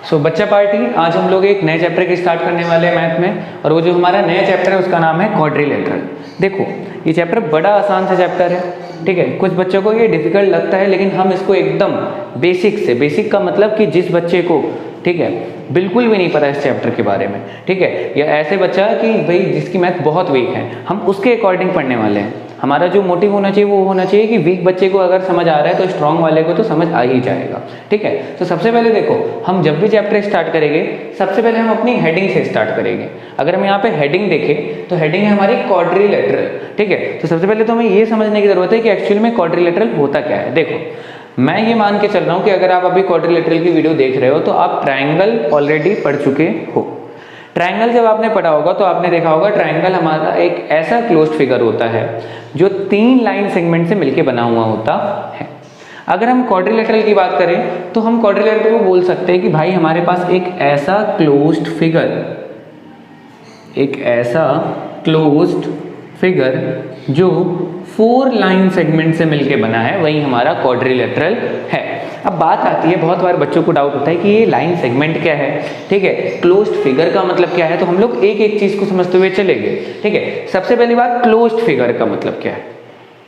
बच्चा पार्टी, आज हम लोग एक नए चैप्टर की स्टार्ट करने वाले हैं मैथ में, और वो जो हमारा नया चैप्टर है उसका नाम है क्वाड्रिलेटरल। देखो ये चैप्टर बड़ा आसान सा चैप्टर है, ठीक है। कुछ बच्चों को ये डिफिकल्ट लगता है, लेकिन हम इसको एकदम बेसिक से, बेसिक का मतलब कि जिस बच्चे को, ठीक है, बिल्कुल भी नहीं पता इस चैप्टर के बारे में, ठीक है, या ऐसे बच्चा कि भाई जिसकी मैथ बहुत वीक है, हम उसके अकॉर्डिंग पढ़ने वाले हैं। हमारा जो मोटिव होना चाहिए वो होना चाहिए कि वीक बच्चे को अगर समझ आ रहा है तो स्ट्रांग वाले को तो समझ आ ही जाएगा, ठीक है। तो सबसे पहले देखो, हम जब भी चैप्टर स्टार्ट करेंगे सबसे पहले हम अपनी हेडिंग से स्टार्ट करेंगे। अगर हम यहाँ पे हेडिंग देखें तो हेडिंग है हमारी क्वाड्रिलेटरल, ठीक है। तो सबसे पहले तो हमें ये समझने की जरूरत है कि एक्चुअली में क्वाड्रिलेटरल होता क्या है। देखो मैं ये मान के चल रहा हूँ कि अगर आप अभी क्वाड्रिलेटरल की वीडियो देख रहे हो तो आप ट्राइंगल ऑलरेडी पढ़ चुके हो। ट्राइंगल जब आपने पढ़ा होगा तो आपने देखा होगा ट्राइंगल हमारा एक ऐसा क्लोज्ड फिगर होता है जो 3 लाइन सेगमेंट से मिलके बना हुआ होता है। अगर हम क्वाड्रिलेटरल की बात करें तो हम क्वाड्रिलेटरल को बोल सकते हैं कि भाई हमारे पास एक ऐसा क्लोज्ड फिगर जो 4 लाइन सेगमेंट से मिलके बना है, वही हमारा क्वाड्रिलेटरल है। अब बात आती है, बहुत बार बच्चों को डाउट होता है कि ये लाइन सेगमेंट क्या है, ठीक है, क्लोज्ड फिगर का मतलब क्या है। तो हम लोग एक एक चीज को समझते हुए चलेंगे, ठीक है। सबसे पहली बात, क्लोज्ड फिगर का मतलब क्या है,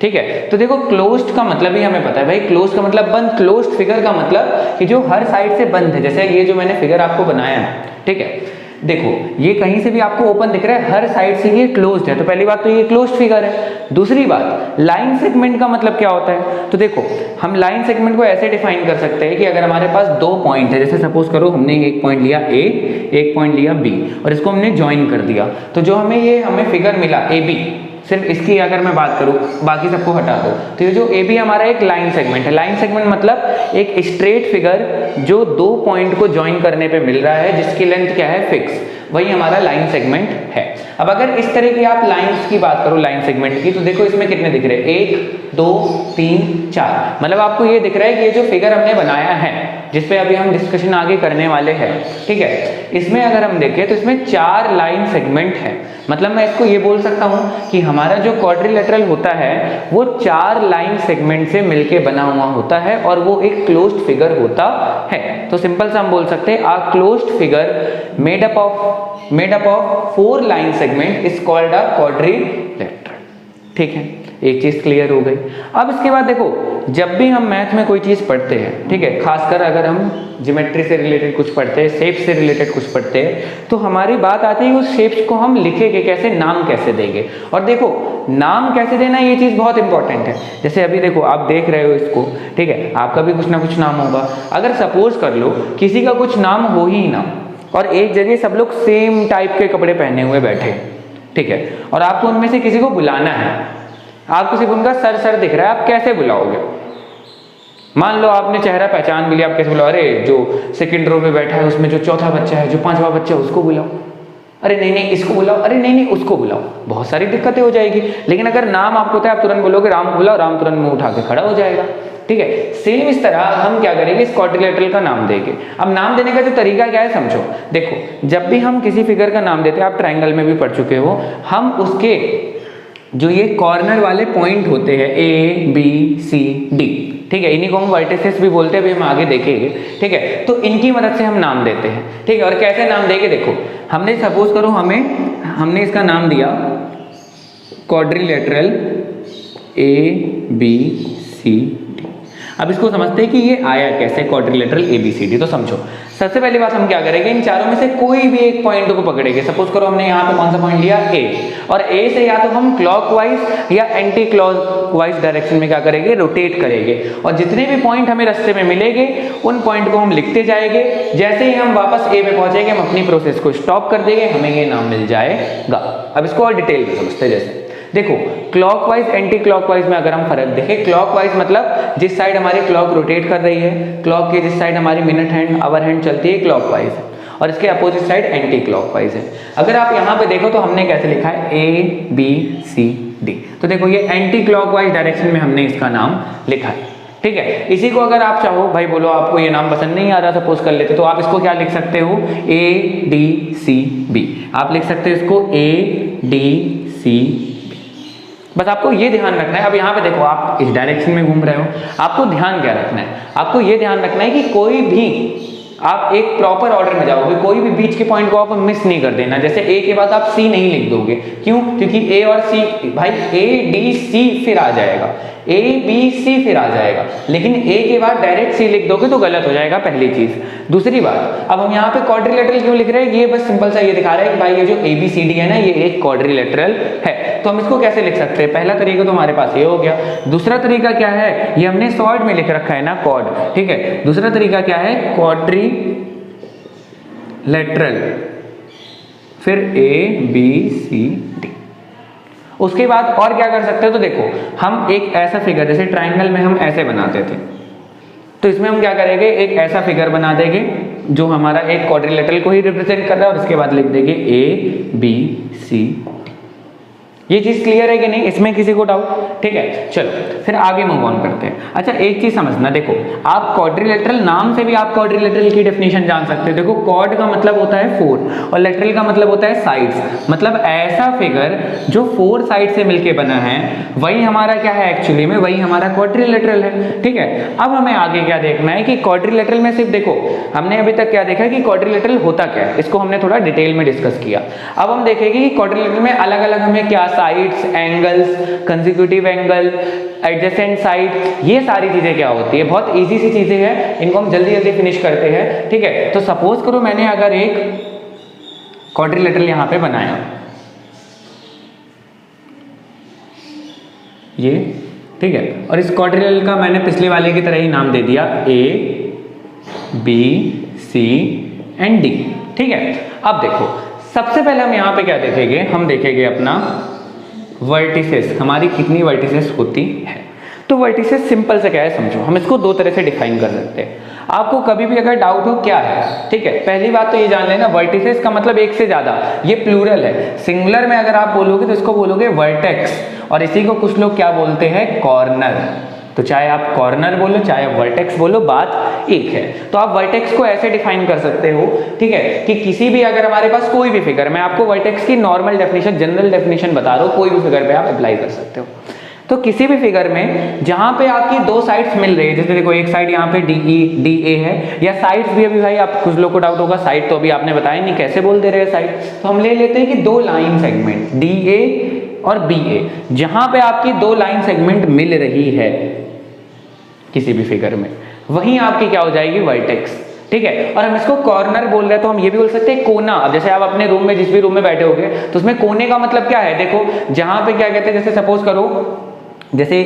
ठीक है। तो देखो क्लोज्ड का मतलब ही हमें पता है भाई, क्लोज्ड का मतलब बंद, क्लोज्ड फिगर का मतलब कि जो हर साइड से बंद है। जैसे ये जो मैंने फिगर आपको बनाया है, ठीक है, देखो ये कहीं से भी आपको ओपन दिख रहा है, हर साइड से ये क्लोज्ड है, तो पहली बात तो ये क्लोज्ड फिगर है। दूसरी बात, लाइन सेगमेंट का मतलब क्या होता है। तो देखो हम लाइन सेगमेंट को ऐसे डिफाइन कर सकते हैं कि अगर हमारे पास 2 पॉइंट है, जैसे सपोज करो हमने एक पॉइंट लिया ए, एक पॉइंट लिया बी, और इसको हमने ज्वाइन कर दिया, तो जो हमें फिगर मिला ए बी, सिर्फ इसकी अगर मैं बात करूं, बाकी सबको हटा दो, तो ये जो ए बी हमारा एक लाइन सेगमेंट है। लाइन सेगमेंट मतलब एक स्ट्रेट फिगर जो 2 पॉइंट को ज्वाइन करने पे मिल रहा है, जिसकी लेंथ क्या है, फिक्स, वही हमारा लाइन सेगमेंट है। अब अगर इस तरह की आप लाइंस की बात करो, लाइन सेगमेंट की, तो देखो इसमें कितने दिख रहे हैं, 1 2 3 4, मतलब आपको ये दिख रहा है कि ये जो फिगर हमने बनाया है, जिसपे अभी हम डिस्कशन आगे करने वाले हैं, ठीक है, इसमें अगर हम देखें तो इसमें 4 लाइन सेगमेंट है। मतलब मैं इसको ये बोल सकता हूं कि हमारा जो क्वाड्रिलेटरल होता है वो 4 लाइन सेगमेंट से मिलके बना हुआ होता है, और वो एक क्लोज्ड फिगर होता है। तो सिंपल सा हम बोल सकते हैं, a closed figure made up of 4 line segment is called a quadrilateral, ठीक है। एक चीज क्लियर हो गई। अब इसके बाद देखो, जब भी हम मैथ में कोई चीज पढ़ते हैं, ठीक है, खासकर अगर हम ज्योमेट्री से रिलेटेड कुछ पढ़ते हैं, शेप से रिलेटेड कुछ पढ़ते हैं, तो हमारी बात आती है उस शेप्स को हम लिखेंगे कैसे, नाम कैसे देंगे। और देखो नाम कैसे देना, ये चीज बहुत इंपॉर्टेंट है। जैसे अभी देखो आप देख रहे हो इसको, ठीक है, आपका भी कुछ ना कुछ नाम होगा। अगर सपोज कर लो किसी का कुछ नाम हो ही ना, और एक जगह सब लोग सेम टाइप के कपड़े पहने हुए बैठे, ठीक है, और आपको उनमें से किसी को बुलाना है, आपको सिर्फ उनका सर दिख रहा है, आप कैसे बुलाओगे। मान लो आपने चेहरा पहचान भी लिया, आप कैसे बुलाओ, अरे जो सेकंड रो में बैठा है उसमें जो चौथा बच्चा है, जो 5वां बच्चा है उसको बुलाओ, अरे नहीं इसको बुलाओ, अरे नहीं उसको बुलाओ। बहुत सारी दिक्कतें हो जाएगी। लेकिन अगर नाम आपको होता है, आप तुरंत बोलोगे राम बुलाओ, राम तुरंत मुंह उठा के खड़ा हो जाएगा, ठीक है। सेम इस तरह हम क्या करेंगे, इस क्वाड्रिलेटरल का नाम देंगे। अब नाम देने का जो तरीका क्या है समझो। देखो जब भी हम किसी फिगर का नाम देते हैं, आप ट्राइंगल में भी पढ़ चुके हो, हम उसके जो ये कॉर्नर वाले पॉइंट होते हैं ए बी सी डी, ठीक है, इन्हीं को हम वर्टिसेस भी बोलते हैं, अभी हम आगे देखेंगे, ठीक है। तो इनकी मदद से हम नाम देते हैं, ठीक है। और कैसे नाम देंगे, देखो हमने सपोज करो हमने इसका नाम दिया quadrilateral A B C D. अब इसको समझते हैं कि ये आया कैसे quadrilateral A B C D. तो समझो, सबसे पहली बात हम क्या करेंगे, इन चारों में से कोई भी एक पॉइंट को पकड़ेंगे। सपोज करो हमने यहाँ पे कौन सा पॉइंट लिया, ए, और ए से या तो हम क्लॉकवाइज या एंटी क्लॉकवाइज डायरेक्शन में क्या करेंगे, रोटेट करेंगे, और जितने भी पॉइंट हमें रास्ते में मिलेंगे उन पॉइंट को हम लिखते जाएंगे। जैसे ही हम वापस ए पे पहुंचेंगे, हम अपनी प्रोसेस को स्टॉप कर देंगे, हमें ये नाम मिल जाएगा। अब इसको और डिटेल में समझते हैं। जैसे देखो क्लॉकवाइज एंटी क्लॉकवाइज में अगर हम फर्क देखें, क्लॉकवाइज मतलब जिस साइड हमारी क्लॉक रोटेट कर रही है, क्लॉक की जिस साइड हमारी मिनट हैंड आवर हैंड चलती है, क्लॉकवाइज है, और इसके अपोजिट साइड एंटी क्लॉकवाइज है। अगर आप यहाँ पे देखो तो हमने कैसे लिखा है, ए बी सी डी। तो देखो ये एंटी क्लॉकवाइज डायरेक्शन में हमने इसका नाम लिखा है, ठीक है। इसी को अगर आप चाहो, भाई बोलो आपको ये नाम पसंद नहीं आ रहा, सपोज कर लेते, तो आप इसको क्या लिख सकते हो, ए डी सी बी। आप लिख सकते हो इसको ए डी सी। बस आपको ये ध्यान रखना है। अब यहाँ पे देखो आप इस डायरेक्शन में घूम रहे हो, आपको ध्यान क्या रखना है, आपको ये ध्यान रखना है कि कोई भी आप एक प्रॉपर ऑर्डर में जाओगे, कोई भी बीच के पॉइंट को आप मिस नहीं कर देना। जैसे ए के बाद आप सी नहीं लिख दोगे, क्यों? क्योंकि ए और सी, भाई ए डी सी फिर आ जाएगा, ए बी सी फिर आ जाएगा, लेकिन ए के बाद डायरेक्ट सी लिख दोगे तो गलत हो जाएगा, पहली चीज। दूसरी बात, अब हम यहाँ पे क्वाड्रिलेटरल क्यों लिख रहे हैं? ये बस सिंपल सा ये दिखा रहा है कि भाई ये जो ए बी सी डी है ना, ये एक क्वाड्रिलेटरल है। तो हम इसको कैसे लिख सकते हैं? पहला तरीका तो हमारे पास ये हो गया। दूसरा तरीका क्या है? ये हमने शॉर्ट में लिख रखा है ना, क्वाड, ठीक है। दूसरा तरीका क्या है? क्वाड्रिलेटरल, फिर ए बी सी डी। उसके बाद और क्या कर सकते हो? तो देखो, हम एक ऐसा फिगर, जैसे ट्राइंगल में हम ऐसे बनाते थे, तो इसमें हम क्या करेंगे? एक ऐसा फिगर बना देंगे जो हमारा एक क्वाड्रिलेटरल को ही रिप्रेजेंट कर रहा है, और उसके बाद लिख देंगे ए बी सी। ये चीज क्लियर है कि नहीं? इसमें किसी को डाउट? ठीक है, चलो फिर आगे मूव ऑन करते हैं। अच्छा, एक चीज समझना, देखो आप क्वाड्रिलेटरल, नाम से भी आप क्वाड्रिलेटरल की डेफिनेशन जान सकते हो। देखो, क्वाड का मतलब होता है 4 और लेटरल का मतलब होता है साइड्स, मतलब ऐसा फिगर जो 4 साइड से मिलके बना है, वही हमारा क्या है? एक्चुअली में वही हमारा क्वाड्रिलेटरल है, ठीक है। अब हमें आगे क्या देखना है कि क्वाड्रिलेटरल में सिर्फ देखो, हमने अभी तक क्या देखा कि क्वाड्रिलेटरल होता क्या है, इसको हमने थोड़ा डिटेल में डिस्कस किया। अब हम देखेंगे कि क्वाड्रिलेटरल में अलग अलग हमें क्या, sides, angles, consecutive angle, adjacent side, ये सारी चीजें क्या होती है। बहुत इजी सी चीजें हैं, इनको हम जल्दी जल्दी फिनिश करते हैं, ठीक है। तो सपोज करो मैंने अगर एक क्वाड्रिलेटरल यहां पे बनाया, ये, ठीक है, और इस क्वाड्रिलेटरल का मैंने पिछले वाले की तरह ही नाम दे दिया A B C and D, ठीक है। अब देखो, सबसे पहले हम यहाँ पे क्या देखेंगे? हम देखेंगे अपना वर्टिसेस, हमारी कितनी वर्टिसेस होती है। तो वर्टिसेस सिंपल से क्या है समझो, हम इसको दो तरह से डिफाइन कर सकते हैं। आपको कभी भी अगर डाउट हो क्या है, ठीक है, पहली बात तो ये जान लेना, वर्टिसेस का मतलब एक से ज्यादा, ये प्लूरल है। सिंगुलर में अगर आप बोलोगे तो इसको बोलोगे वर्टेक्स, और इसी को कुछ लोग क्या बोलते हैं? कॉर्नर। तो चाहे आप कॉर्नर बोलो चाहे आप वर्टेक्स बोलो, बात एक है। तो आप वर्टेक्स को ऐसे डिफाइन कर सकते हो, ठीक है, कि किसी भी अगर हमारे पास कोई भी फिगर, मैं आपको वर्टेक्स की नॉर्मल डेफिनेशन, जनरल डेफिनेशन बता रहा हूं, कोई भी फिगर पे आप अप्लाई कर सकते हो। तो किसी भी फिगर में जहां पे आपकी दो साइड्स मिल रही है, जैसे देखो एक साइड यहाँ पे डी ए है, या साइड्स भी, अभी भाई आप कुछ लोग को डाउट होगा साइड तो अभी आपने बताया नहीं, कैसे बोल दे रहे हैं साइड, तो हम ले लेते हैं कि दो लाइन सेगमेंट डी ए और बी ए, जहां पे आपकी दो लाइन सेगमेंट मिल रही है किसी भी फिगर में, वहीं आपकी क्या हो जाएगी? वर्टेक्स, ठीक है। और हम इसको कॉर्नर बोल रहे हैं, तो हम ये भी बोल सकते हैं कोना। अब जैसे आप अपने रूम में, जिस भी रूम में बैठे होगे, तो उसमें कोने का मतलब क्या है? देखो, जहां पे क्या कहते हैं, जैसे सपोज करो, जैसे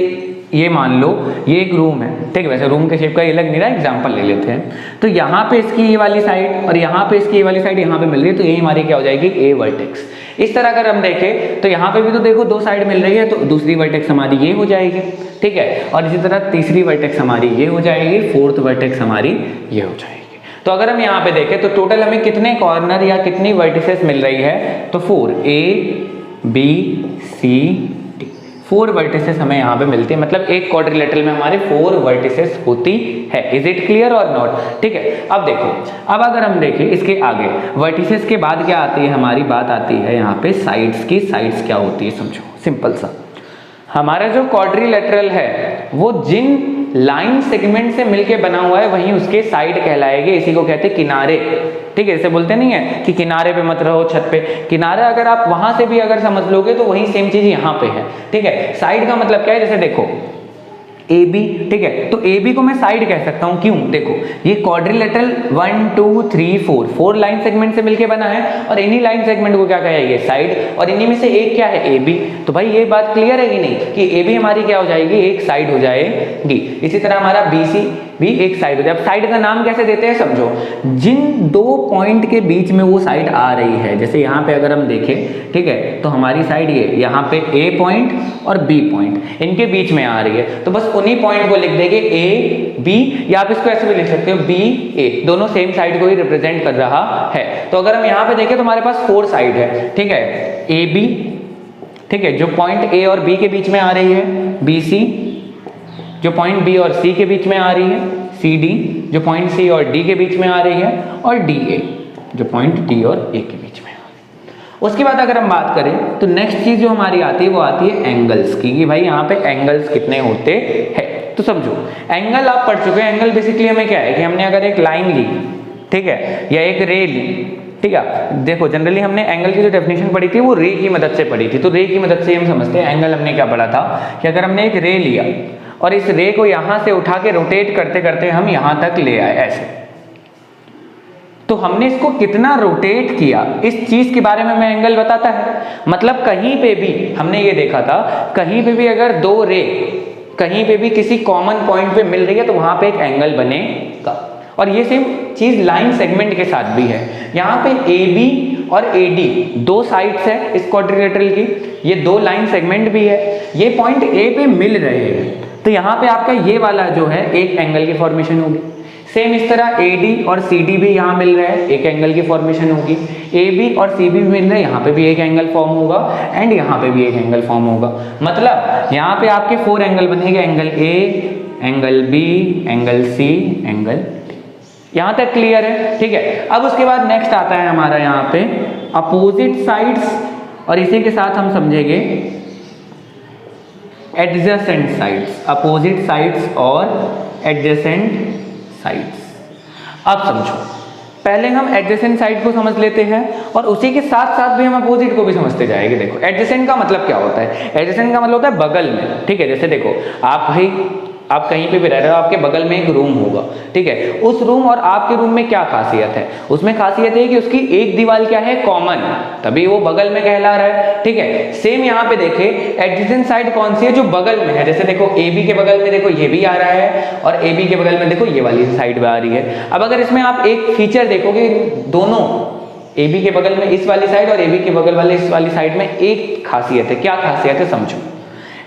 ये मान लो ये एक रूम है, ठीक है, वैसे रूम के शेप का ये लग नहीं रहा, एग्जांपल ले लेते हैं। तो यहाँ पे इसकी ये वाली साइड और यहाँ पे इसकी ये वाली साइड यहाँ पे मिल रही है, तो ये हमारी क्या हो जाएगी? ए वर्टेक्स। इस तरह अगर हम देखें तो यहाँ पे भी तो देखो दो साइड मिल रही है, तो दूसरी वर्टेक्स हमारी ये हो जाएगी, ठीक है। और इसी तरह तीसरी वर्टेक्स हमारी ये हो जाएगी, फोर्थ वर्टेक्स हमारी ये हो जाएगी। तो अगर हम यहाँ पे देखें तो टोटल हमें कितने कॉर्नर या कितनी वर्टिसेस मिल रही है? तो 4, A B C D, 4 vertices हमें यहाँ पे मिलती है। मतलब एक क्वाड्रिलेटरल में हमारे 4 वर्टिसेस होती है। इज इट क्लियर और नॉट? ठीक है। अब देखो, अब अगर हम देखें इसके आगे, वर्टिसेस के बाद क्या आती है? हमारी बात आती है यहाँ पे साइड्स की। साइड्स क्या होती है समझो, सिंपल सा, हमारा जो क्वाड्रिलेटरल है वो जिन लाइन सेगमेंट से मिलके बना हुआ है वहीं उसके साइड कहलाएंगे। इसी को कहते हैं किनारे, ठीक है। इसे बोलते नहीं है कि किनारे पे मत रहो, छत पे। किनारे अगर आप वहां से भी अगर समझ लोगे तो वही सेम चीज यहाँ पे है, ठीक है। साइड का मतलब क्या है? जैसे देखो ए बी, ठीक है, तो ए बी को मैं साइड कह सकता हूं। क्यों? देखो ये क्वाड्रिलेटरल 1 2 3 4 लाइन सेगमेंट से मिलके बना है, और इन्हीं लाइन सेगमेंट को क्या कहेंगे? साइड। और इन्हीं में से एक क्या है? A B. तो भाई ये बात क्लियर है कि नहीं कि ए बी हमारी क्या हो जाएगी? एक साइड हो जाएगी। इसी तरह हमारा बी सी भी एक साइड हो जाए। अब साइड का नाम कैसे देते हैं समझो, जिन दो पॉइंट के बीच में वो साइड आ रही है। जैसे यहाँ पे अगर हम देखें, ठीक है, तो हमारी साइड ये यहाँ पे ए पॉइंट और बी पॉइंट इनके बीच में आ रही है, तो बस उन्हीं पॉइंट को लिख देंगे ए बी, या आप इसको ऐसे भी लिख सकते हो बी ए, दोनों सेम साइड को ही रिप्रेजेंट कर रहा है। तो अगर हम यहाँ पे देखें तो हमारे पास 4 साइड है, ठीक है, ए बी, ठीक है, जो पॉइंट ए और बी के बीच में आ रही है, बी सी जो पॉइंट बी और सी के बीच में आ रही है, सी डी जो पॉइंट सी और डी के बीच में आ रही है, और डी ए जो पॉइंट डी और ए के बीच में आ रही है। उसके बाद अगर हम बात करें तो नेक्स्ट चीज जो हमारी आती है वो आती है एंगल्स की, कि भाई यहाँ पे एंगल्स कितने होते हैं। तो समझो एंगल आप पढ़ चुके हैं। एंगल बेसिकली हमें क्या है कि हमने अगर एक लाइन ली, ठीक है, या एक रे ली, ठीक है। देखो जनरली हमने एंगल की जो डेफिनेशन पढ़ी थी वो रे की मदद से पढ़ी थी, तो रे की मदद से हम समझते हैं एंगल हमने क्या पढ़ा था कि अगर हमने एक रे लिया और इस रे को यहाँ से उठा के रोटेट करते करते हम यहाँ तक ले आए ऐसे, तो हमने इसको कितना रोटेट किया इस चीज के बारे में हमें एंगल बताता है। मतलब कहीं पे भी हमने ये देखा था, कहीं पे भी अगर दो रे कहीं पे भी किसी कॉमन पॉइंट पे मिल रही है तो वहां पे एक एंगल बनेगा। और ये सेम चीज लाइन सेगमेंट के साथ भी है। यहाँ पे AB और AD दो साइड्स है इस क्वाड्रिलेटरल की, ये दो लाइन सेगमेंट भी है, ये पॉइंट A पे मिल रहे हैं, तो यहाँ पे आपका ये वाला जो है एक एंगल की फॉर्मेशन होगी। सेम इस तरह AD और CD भी यहाँ मिल रहा है, एक एंगल की फॉर्मेशन होगी। AB और CB भी मिल रहे हैं, यहाँ पे भी एक एंगल फॉर्म होगा एंड यहाँ पे भी एक एंगल फॉर्म होगा। मतलब यहाँ पे आपके 4 एंगल बनेंगे, angle A, angle B, angle C, angle D। यहाँ तक क्लियर है, ठीक है। अब उसके बाद नेक्स्ट आता है हमारा यहाँ पे अपोजिट साइड्स, और इसी के साथ हम समझेंगे एडजेसेंट साइड्स, अपोजिट साइड्स और एडजेसेंट साइड्स। अब समझो, पहले हम एडजेसेंट साइड को समझ लेते हैं और उसी के साथ साथ भी हम अपोजिट को भी समझते जाएंगे। देखो एडजेसेंट का मतलब क्या होता है, एडजेसेंट का मतलब होता है बगल में, ठीक है। जैसे देखो आप कहीं पे भी रह रहे हो, आपके बगल में एक रूम होगा, ठीक है। उस रूम और आपके रूम में क्या खासियत है, उसमें खासियत है कि उसकी एक दीवार क्या है, कॉमन, तभी वो बगल में कहला रहा है, ठीक है। सेम यहाँ पे देखे एडजेसेंट साइड कौन सी है, जो बगल में है। जैसे देखो AB के बगल में देखो ये भी आ रहा है और AB के बगल में देखो ये वाली साइड में आ रही है। अब अगर इसमें आप एक फीचर देखोगे, दोनों AB के बगल में इस वाली साइड और AB के बगल वाले इस वाली साइड में एक खासियत है। क्या खासियत है समझो,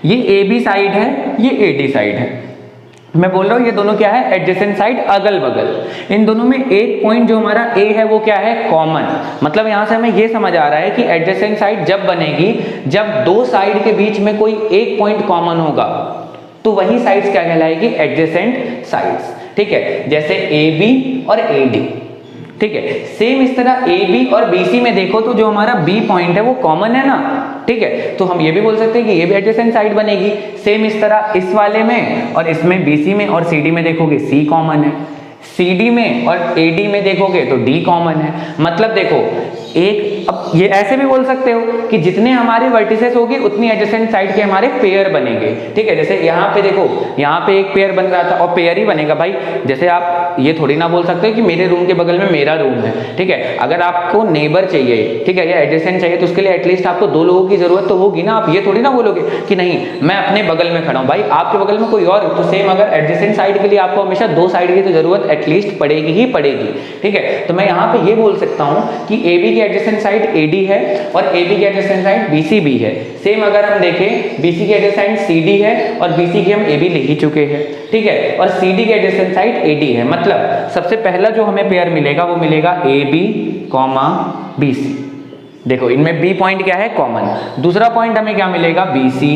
ये AB साइड है, ये AD साइड है। मैं बोल रहा हूँ ये दोनों क्या है, एडजेसेंट साइड, अगल बगल। इन दोनों में एक पॉइंट जो हमारा A है वो क्या है, कॉमन। मतलब यहाँ से हमें ये समझ आ रहा है कि एडजेसेंट साइड जब बनेगी जब दो साइड के बीच में कोई एक पॉइंट कॉमन होगा, तो वही साइड्स क्या कहलाएगी, एडजेसेंट साइड्स, ठीक है। जैसे AB और AD, ठीक है। सेम इस तरह AB और BC में देखो तो जो हमारा B पॉइंट है वो कॉमन है ना, ठीक है। तो हम ये भी बोल सकते हैं कि ये भी एडजेसेंट साइड बनेगी। सेम इस तरह इस वाले में और इसमें BC में और CD में देखोगे C कॉमन है, CD में और AD में देखोगे तो D कॉमन है। मतलब देखो एक, अब ये ऐसे भी बोल सकते हो कि जितने हमारे वर्टिसेस होगी उतनी एडजेसेंट साइड के हमारे पेयर बनेंगे, ठीक है। जैसे यहाँ पे देखो, यहाँ पे एक पेयर बन रहा था और पेयर ही बनेगा भाई। जैसे आप ये थोड़ी ना बोल सकते हो कि मेरे रूम के बगल में मेरा रूम है, ठीक है। अगर आपको नेबर चाहिए, ठीक है, या एडजेसेंट चाहिए, तो उसके लिए एटलीस्ट आपको दो लोगों की जरूरत तो होगी ना। आप ये थोड़ी ना बोलोगे कि नहीं मैं अपने बगल में खड़ा हूँ, भाई आपके बगल में कोई और। तो सेम अगर एडजेसेंट साइड के लिए आपको हमेशा दो साइड की तो जरूरत एटलीस्ट पड़ेगी ही पड़ेगी, ठीक है। तो मैं यहाँ पे ये बोल सकता हूँ कि AB की एडजेसेंट साइड AD है और AB की एडजेसेंट साइड BC भी है। सेम अगर हम देखें BC की एडजेसेंट CD है और BC की हम AB लिख ही चुके हैं, ठीक है। और CD की एडजेसेंट साइड AD है। मतलब सबसे पहला जो हमें पेयर मिलेगा वो मिलेगा AB, BC। देखो इनमें B पॉइंट क्या है, कॉमन। दूसरा पॉइंट हमें क्या मिलेगा, BC,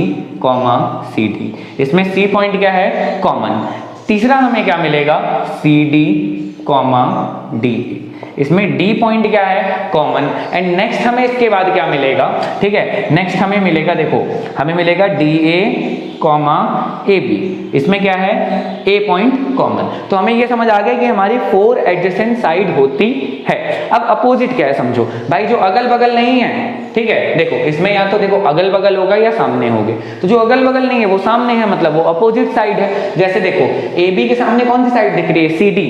CD। इसमें C पॉइंट क्या है, कॉमन। तीसरा हमें क्या मिलेगा, CD, DE। इसमें D पॉइंट क्या है, कॉमन। एंड नेक्स्ट हमें इसके बाद क्या मिलेगा, ठीक है। नेक्स्ट हमें मिलेगा, देखो हमें मिलेगा DA, AB। इसमें क्या है, A पॉइंट कॉमन। तो हमें ये समझ आ गया कि हमारी 4 एडजेसेंट साइड होती है। अब अपोजिट क्या है समझो भाई, जो अगल बगल नहीं है, ठीक है। देखो इसमें या तो देखो अगल बगल होगा या सामने होंगे, तो जो अगल बगल नहीं है वो सामने है, मतलब वो अपोजिट साइड है। जैसे देखो AB के सामने कौन सी साइड दिख रही है, CD।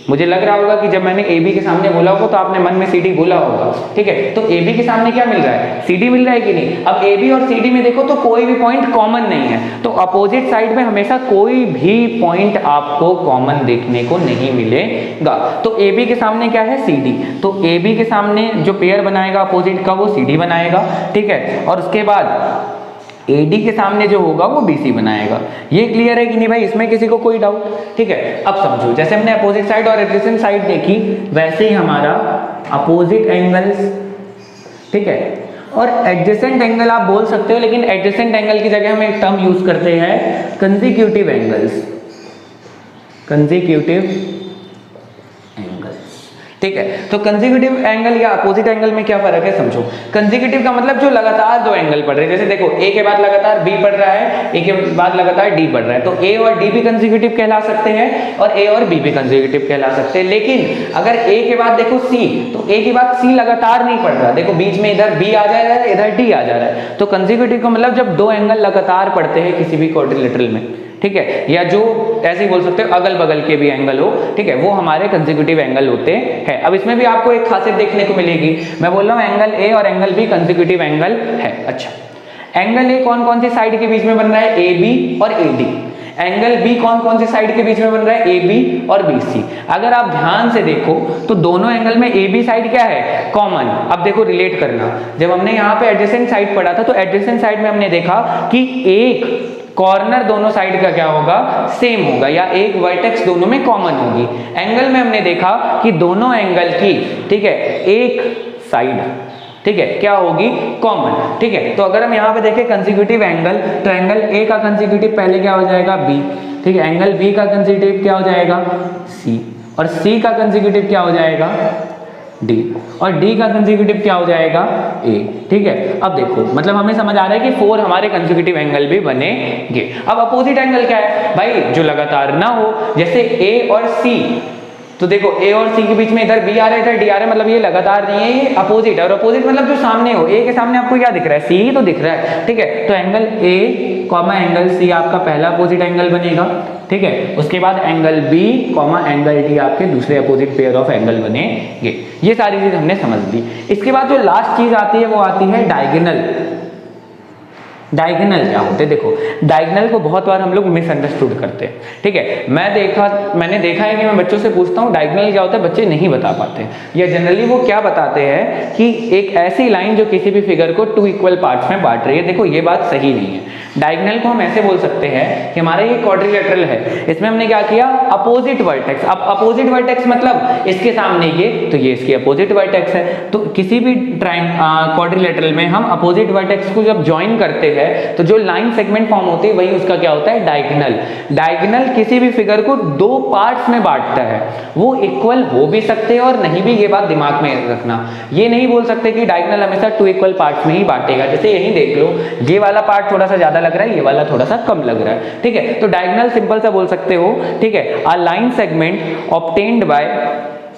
मुझे लग रहा होगा कि जब मैंने AB के सामने बोला होगा तो आपने मन में CD बोला होगा, ठीक है। तो AB के सामने क्या मिल रहा है, CD मिल रहा है कि नहीं। अब AB और CD में देखो तो कोई भी पॉइंट कॉमन नहीं है, तो अपोजिट साइड में हमेशा कोई भी पॉइंट आपको कॉमन देखने को नहीं मिलेगा। तो AB के सामने क्या है, CD। तो AB के सामने जो पेयर बनाएगा अपोजिट का वो CD बनाएगा, ठीक है। और उसके बाद AD के सामने जो होगा वो BC बनाएगा। ये क्लियर है कि नहीं भाई, इसमें किसी को कोई डाउट, ठीक है। अब समझो जैसे हमने अपोजिट साइड और एडजेसेंट साइड देखी, वैसे ही हमारा अपोजिट एंगल्स, ठीक है, और एडजेसेंट एंगल आप बोल सकते हो, लेकिन एडजेसेंट एंगल की जगह हम एक टर्म यूज करते हैं कंसेक्यूटिव एंगल्स, कंसेक्यूटिव एंगल्स, ठीक है। तो कंसेक्यूटिव एंगल या अपोजिट एंगल में क्या फर्क है समझो। कंसेक्यूटिव का मतलब जो लगातार दो एंगल पड़ रहे हैं, जैसे देखो ए के बाद लगातार बी पड़ रहा है, ए के बाद लगातार डी पड़ रहा है, तो ए और डी भी कंसेक्यूटिव कहला सकते हैं और ए और बी भी कंसेक्यूटिव कहला सकते हैं। लेकिन अगर ए के बाद देखो सी, तो ए के बाद सी लगातार नहीं पड़ रहा, देखो बीच में इधर बी आ जा रहा है, इधर डी आ जा रहा है, तो कंसेक्यूटिव का मतलब जब दो एंगल लगातार पड़ते हैं किसी भी क्वाड्रिलेटरल में, ठीक है, या जो ऐसे ही बोल सकते हो अगल बगल के भी एंगल हो, ठीक है, वो हमारे कंसेक्यूटिव एंगल होते हैं। अब इसमें भी आपको एक खासियत देखने को मिलेगी, मैं बोल रहा हूँ एंगल ए और एंगल बी कंसेक्यूटिव एंगल है। अच्छा, एंगल ए कौन कौन सी साइड के बीच में बन रहा है, ए बी और ए डी। एंगल बी कौन कौन सी साइड के बीच में बन रहा है, ए बी और बी सी। अगर आप ध्यान से देखो तो दोनों एंगल में ए बी साइड क्या है, कॉमन। अब देखो रिलेट करना, जब हमने यहाँ पे एडजेसेंट साइड पढ़ा था तो एडजेसेंट साइड में हमने देखा कि एक कॉर्नर दोनों साइड का क्या होगा, सेम होगा, या एक वर्टेक्स दोनों में कॉमन होगी। एंगल में हमने देखा कि दोनों एंगल की, ठीक है, एक साइड, ठीक है, क्या होगी, कॉमन। ठीक है, तो अगर हम यहाँ पे देखें कंसेक्यूटिव एंगल, तो एंगल ए का कंसेक्यूटिव पहले क्या हो जाएगा, बी, ठीक है, एंगल बी का कंसेक्यूटिव क्या हो जाएगा, सी, और सी का कंसेक्यूटिव क्या हो जाएगा, डी, और डी का कंसेक्यूटिव क्या हो जाएगा, ए। ठीक है, अब देखो मतलब हमें समझ आ रहा है कि 4 हमारे कंसेक्यूटिव एंगल भी बनेंगे। अब अपोजिट एंगल क्या है भाई, जो लगातार ना हो, जैसे ए और सी, तो देखो ए और सी के बीच में इधर बी आ रहा है, इधर डी आ रहा है, मतलब ये लगातार नहीं है, ये अपोजिट है। और अपोजिट मतलब जो सामने हो, ए के सामने आपको क्या दिख रहा है, सी ही तो दिख रहा है। ठीक है, तो angle A comma angle C आपका पहला अपोजिट एंगल बनेगा। ठीक है, उसके बाद angle B comma angle D आपके दूसरे अपोजिट पेयर ऑफ एंगल बनेंगे। ये सारी चीज हमने समझ ली। इसके बाद जो लास्ट चीज आती है वो आती है डायगोनल। डायगोनल क्या होते हैं, देखो डायगोनल को बहुत बार हम लोग मिसअंडरस्टूड करते हैं। ठीक है, मैंने देखा है कि मैं बच्चों से पूछता हूँ डायगोनल क्या होता है, बच्चे नहीं बता पाते, या जनरली वो क्या बताते हैं कि एक ऐसी लाइन जो किसी भी फिगर को 2 इक्वल पार्ट्स में बांट रही है। देखो ये बात सही नहीं है। डायगोनल को हम ऐसे बोल सकते हैं कि हमारा ये क्वाड्रिलेटरल है, इसमें हमने क्या किया, अपोजिट वर्टेक्स। अब अपोजिट वर्टेक्स मतलब इसके सामने ये, तो ये इसकी अपोजिट वर्टेक्स है। तो किसी भी क्वाड्रिलेटरल में हम अपोजिट वर्टेक्स को जब ज्वाइन करते हैं तो जो लाइन सेगमेंट फॉर्म होती है वही उसका क्या होता है, डायगोनल। डायगोनल किसी भी फिगर को 2 पार्ट्स में बांटता है। वो इक्वल हो भी सकते हैं और नहीं भी, ये बात दिमाग में रखना। ये नहीं बोल सकते कि डायगोनल हमेशा 2 इक्वल पार्ट्स में ही बांटेगा। जैसे यही देख लो, ये वाला पार्ट थोड़ा सा ज्यादा लग रहा है, ये वाला थोड़ा सा कम लग रहा है। ठीक है, तो डायगोनल सिंपल सा बोल सकते हो। ठीक है, a line segment obtained by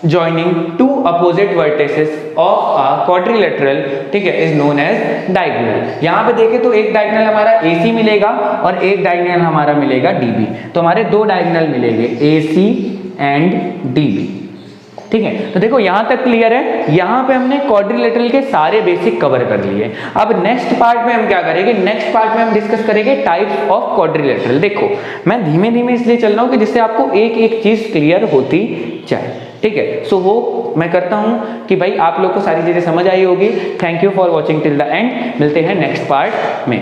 joining 2 opposite vertices of a quadrilateral, ठीक है, is known as diagonal। यहाँ पे देखें तो एक डायगोनल हमारा AC मिलेगा और एक डायगोनल हमारा मिलेगा DB। तो हमारे 2 डायगोनल मिलेंगे AC एंड DB। ठीक है, तो देखो यहाँ तक क्लियर है। यहाँ पे हमने क्वाड्रिलेटरल के सारे बेसिक कवर कर लिए। अब नेक्स्ट पार्ट में हम क्या करेंगे, नेक्स्ट पार्ट में हम डिस्कस करेंगे टाइप्स ऑफ क्वाड्रिलेटरल। देखो मैं धीमे धीमे इसलिए चल रहा हूँ कि जिससे आपको एक एक चीज क्लियर होती जाए। ठीक है, सो वो मैं करता हूँ कि भाई आप लोग को सारी चीजें समझ आई होगी। Thank you for watching till the end. मिलते हैं नेक्स्ट पार्ट में।